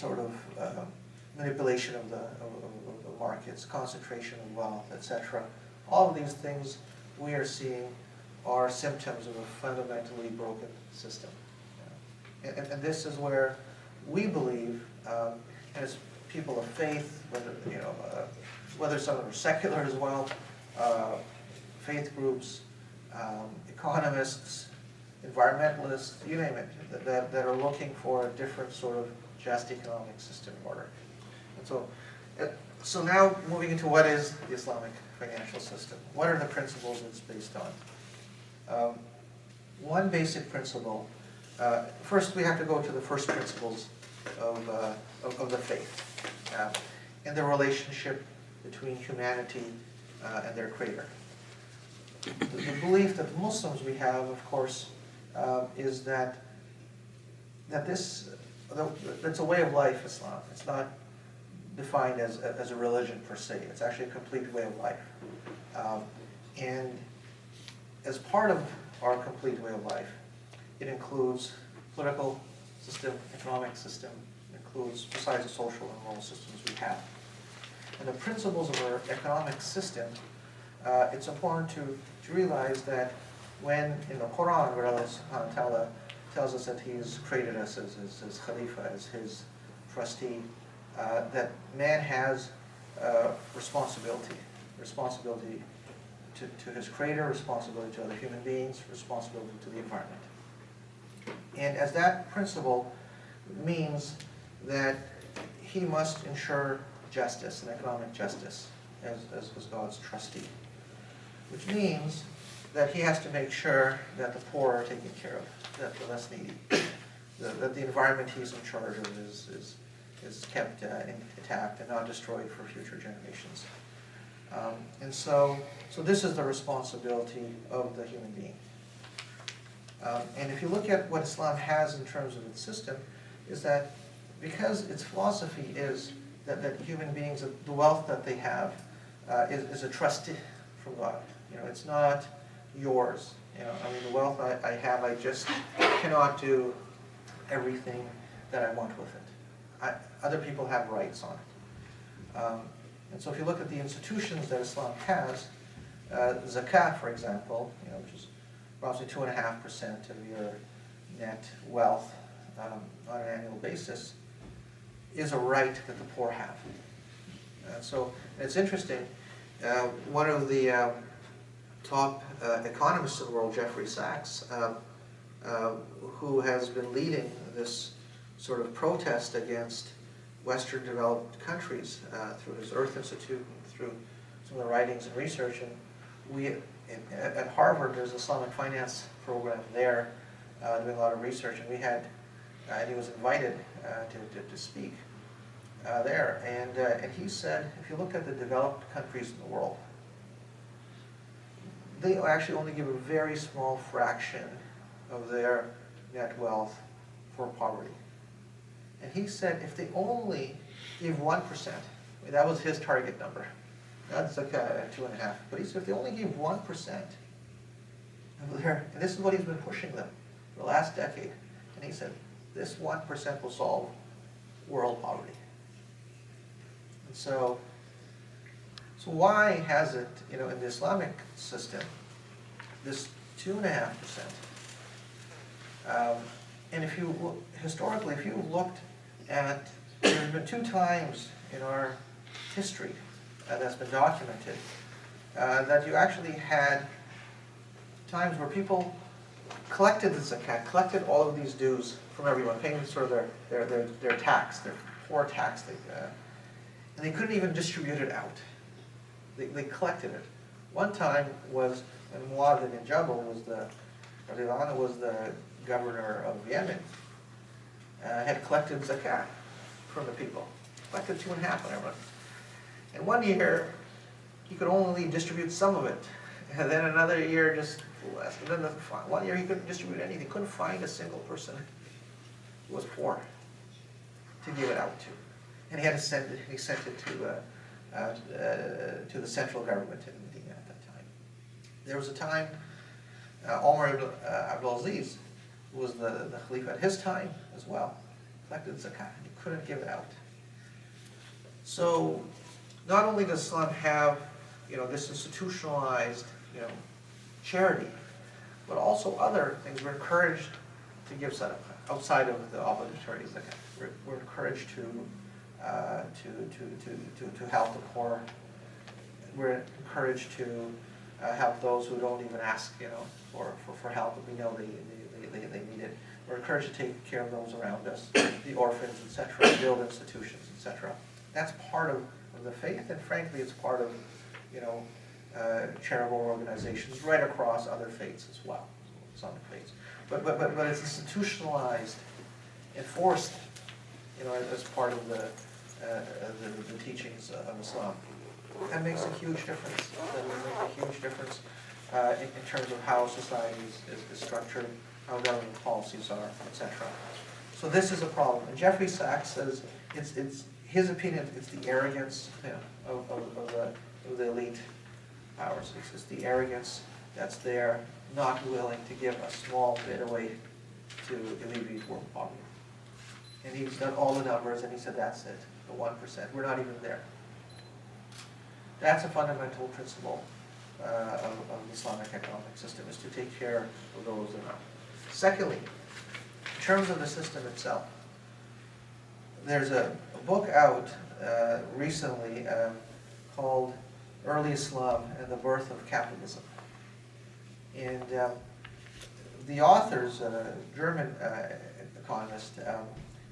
sort of manipulation of the markets, concentration of wealth, etc. All of these things we are seeing are symptoms of a fundamentally broken system. And this is where we believe, as people of faith, whether some of them are secular as well, faith groups, economists, environmentalists, you name it, that are looking for a different sort of just economic system order. And so now moving into what is the Islamic financial system. What are the principles it's based on? One basic principle, first we have to go to the first principles of the faith and the relationship between humanity and their creator. The belief that Muslims we have, of course, is that that's a way of life, Islam. It's not defined as a religion per se. It's actually a complete way of life. And as part of our complete way of life, it includes political system, economic system, it includes, besides the social and moral systems we have. And the principles of our economic system, it's important to realize that when in the Quran, where Allah subhanahu wa ta'ala tells us that He's created us as His Khalifa, as His trustee, that man has responsibility to his creator, responsibility to other human beings, responsibility to the environment. And as that principle means that he must ensure justice and economic justice as God's trustee, which means that he has to make sure that the poor are taken care of, that the less needy, that the environment he's in charge of is kept intact and not destroyed for future generations. And so this is the responsibility of the human being. And if you look at what Islam has in terms of its system, is that because its philosophy is that human beings, the wealth that they have, is a trust from God. It's not yours. The wealth I have, I just cannot do everything that I want with it. Other people have rights on it. And so if you look at the institutions that Islam has, zakat, for example, which is roughly 2.5% of your net wealth on an annual basis, is a right that the poor have. So it's interesting. One of the top economists in the world, Jeffrey Sachs, who has been leading this sort of protest against Western developed countries through his Earth Institute and through some of the writings and research. And at Harvard, there's an Islamic finance program there doing a lot of research, and and he was invited to speak there. And he said, if you look at the developed countries in the world, they actually only give a very small fraction of their net wealth for poverty. And he said if they only gave 1%, that was his target number. That's like 2.5. But he said if they only gave 1% of their, and this is what he's been pushing them for the last decade. And he said this 1% will solve world poverty. And so why has it, in the Islamic system, this 2.5%? And if you look, historically, if you've looked at, there's been 2 times in our history that's been documented that you actually had times where people collected the zakat, collected all of these dues from everyone, paying sort of their tax, their poor tax, and they couldn't even distribute it out. They collected it. One time was when Muad bin Jabal was the governor of Yemen, had collected zakat from the people, collected 2.5 on everyone. And one year, he could only distribute some of it, and then another year just less. And then one year he couldn't distribute anything. He couldn't find a single person who was poor to give it out to, and he had to send it. He sent it to the central government in Medina at that time. There was a time, Omar ibn Abdulaziz was the Khalifa at his time as well, collected zakat. He couldn't give out. So not only does Islam have, this institutionalized, charity, but also other things. We're encouraged to give sadaqah outside of the obligatory zakat. We're encouraged to help the poor. We're encouraged to help those who don't even ask, for help, and we know they need it. We're encouraged to take care of those around us, the orphans, etc., build institutions, etc. That's part of the faith, and frankly, it's part of, charitable organizations right across other faiths as well, Islamic faiths. But it's institutionalized, enforced, as part of the teachings of Islam. That makes a huge difference. That will make a huge difference in terms of how society is structured, how government policies are, etc. So this is a problem. And Jeffrey Sachs says it's his opinion. It's the arrogance of the elite powers. It's the arrogance that's there, not willing to give a small bit away to alleviate world poverty. And he's done all the numbers, and he said that's it, the 1%. We're not even there. That's a fundamental principle of the Islamic economic system, is to take care of those that are not. Secondly, in terms of the system itself, there's a book out recently called Early Islam and the Birth of Capitalism. And the author's German economist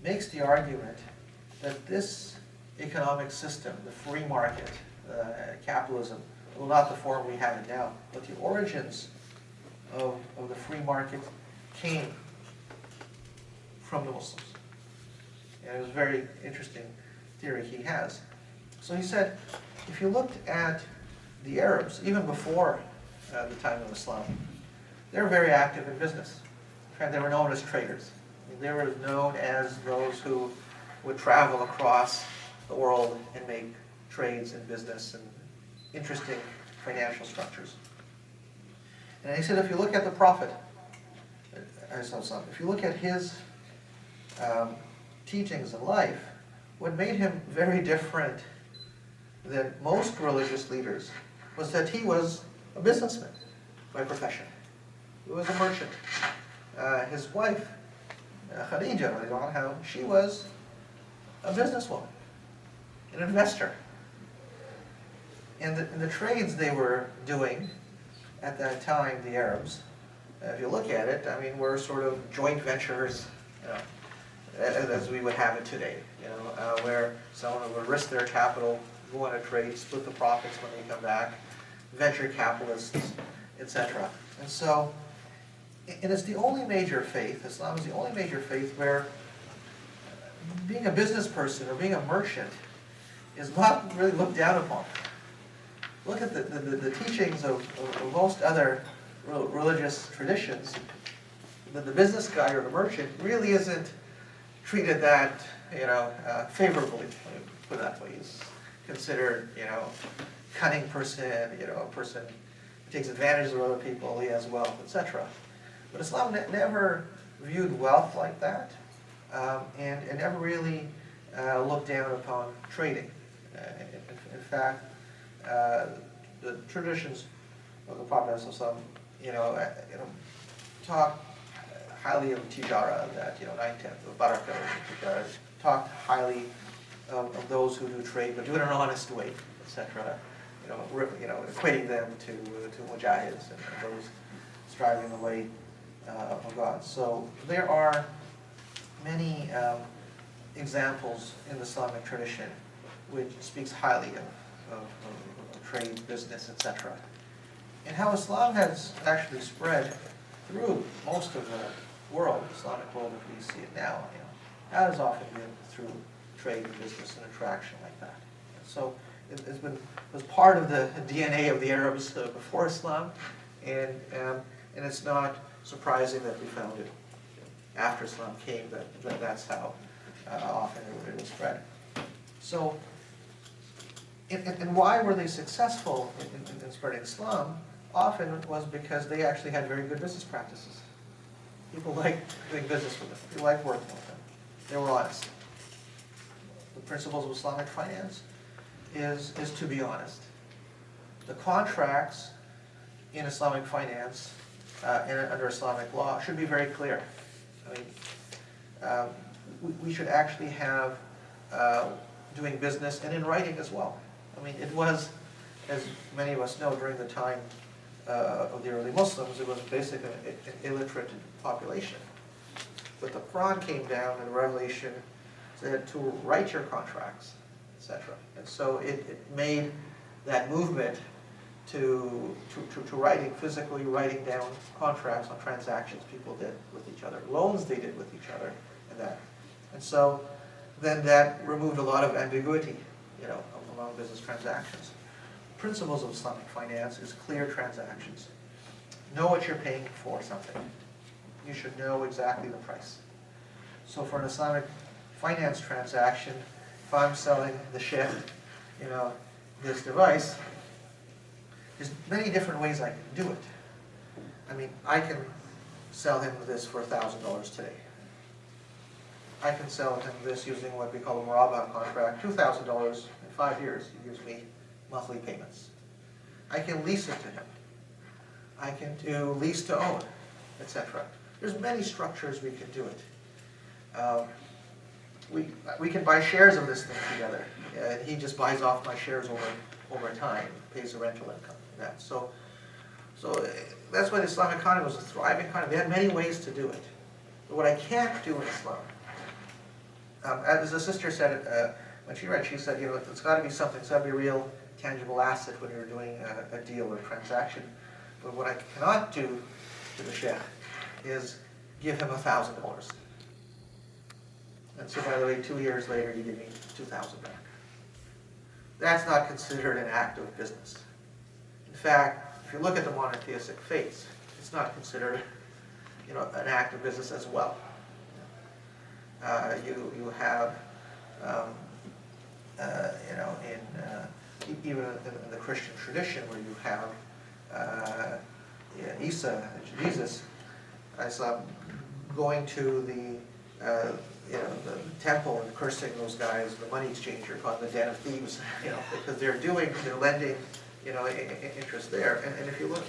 makes the argument that this economic system, the free market, capitalism, well, not the form we have it now, but the origins of the free market came from the Muslims. And it was a very interesting theory he has. So he said, if you looked at the Arabs, even before the time of Islam, they were very active in business. In fact, they were known as traders. They were known as those who would travel across the world and make trades and business and interesting financial structures. And he said, if you look at the Prophet, if you look at his teachings in life, what made him very different than most religious leaders was that he was a businessman by profession. He was a merchant. His wife, Khadija, she was a businesswoman, an investor. And the trades they were doing at that time, the Arabs, if you look at it, were sort of joint ventures, as we would have it today, where someone would risk their capital, go on a trade, split the profits when they come back, venture capitalists, etc. And so, and it's the only major faith, Islam is the only major faith where being a business person or being a merchant is not really looked down upon. Look at the teachings of most other religious traditions. The business guy or the merchant really isn't treated that, favorably. Let me put it that way. He's considered, cunning person, a person who takes advantage of other people, he has wealth, etc. But Islam never viewed wealth like that, and never really looked down upon trading. In fact, the traditions of the Prophet talk highly of tijara, that 9/10 of barakah, tijara, talked highly of those who do trade, but do it in an honest way, etc. Equating them to mujahids and those striving the way of God. So there are many examples in the Islamic tradition which speaks highly of trade, business, etc. And how Islam has actually spread through most of the world, Islamic world as we see it now, that has often been through trade and business and interaction like that. And so it was part of the DNA of the Arabs before Islam, and it's not surprising that we found it after Islam came, that's how often it was spread. So, and why were they successful in spreading Islam? Often was because they actually had very good business practices. People liked doing business with them. People liked working with them. They were honest. principles of Islamic finance is to be honest. The contracts in Islamic finance and under Islamic law should be very clear. I mean, we should actually have doing business and in writing as well. I mean, it was, as many of us know, during the time of the early Muslims, it was basically an illiterate population. But the Quran came down and the revelation said to write your contracts, etc. And so it made that movement to writing, physically writing down contracts on transactions people did with each other, loans they did with each other, and that. And so then that removed a lot of ambiguity, among business transactions. Principles of Islamic finance is clear transactions. Know what you're paying for something. You should know exactly the price. So for an Islamic finance transaction, if I'm selling the sheikh, this device, there's many different ways I can do it. I mean, I can sell him this for $1,000 today. I can sell him this using what we call a murabba contract, $2,000 in 5 years. He gives me monthly payments. I can lease it to him. I can do lease to own, etc. There's many structures we can do it. We can buy shares of this thing together. And he just buys off my shares over time, pays the rental income. So that's why the Islamic economy was a thriving economy. They had many ways to do it. But what I can't do in Islam, as the sister said when she read, she said, it's got to be something, it's got to be a real tangible asset when you're doing a deal or a transaction. But what I cannot do to the sheikh is give him $1,000. And so, by the way, 2 years later, you give me $2,000 back. That's not considered an act of business. In fact, if you look at the monotheistic faiths, it's not considered, an act of business as well. You have, even in the Christian tradition, where you have Isa, Jesus, I saw going to the temple and cursing those guys, the money exchanger, called the den of thieves, because they're lending, interest there. And if you look